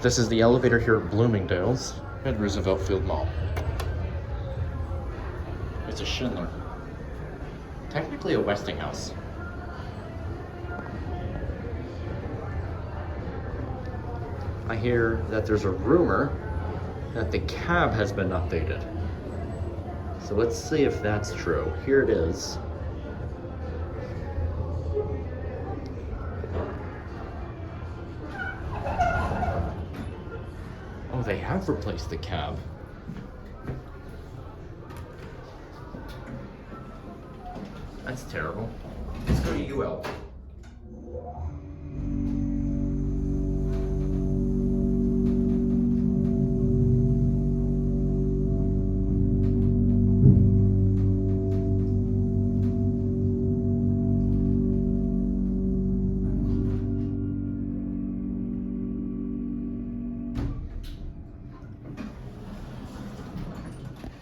This is the elevator here at Bloomingdales at Roosevelt Field Mall. It's a Schindler. Technically a Westinghouse. I hear that there's a rumor that the cab has been updated. So let's see if that's true. Here it is. Oh, they have replaced the cab. That's terrible. Let's go to UL.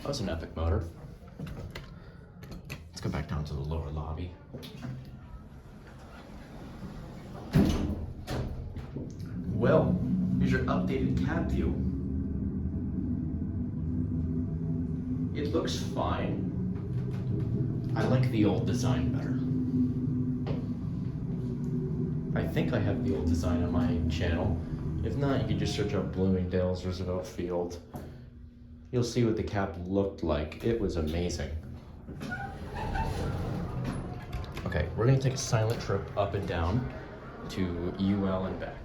That was an epic motor. Let's go back down to the lower lobby. Well, here's your updated cab view. It looks fine. I like the old design better. I think I have the old design on my channel. If not, you can just search up Bloomingdales, Roosevelt Field. You'll see what the cab looked like. It was amazing. Okay, we're gonna take a silent trip up and down to UL and back.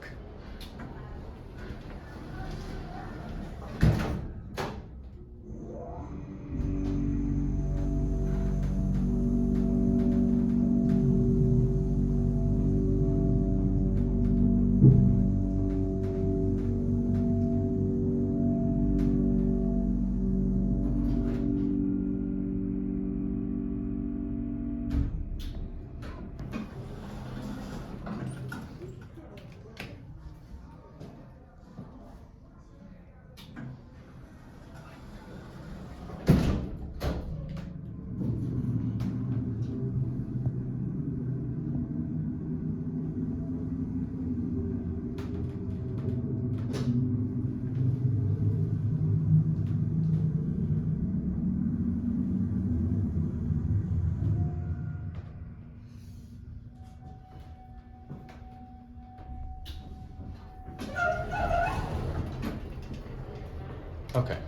Okay,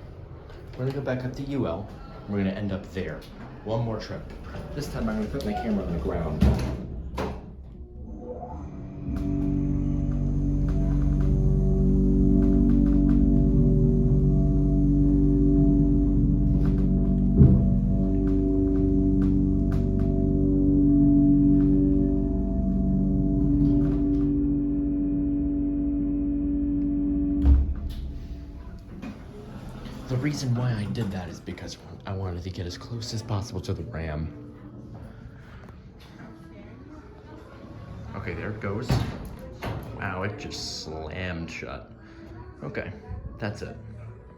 we're gonna go back up to UL. We're gonna end up there. One more trip. This time I'm gonna put my camera on the ground. The reason why I did that is because I wanted to get as close as possible to the ram. Okay, there it goes. Wow, it just slammed shut. Okay, that's it.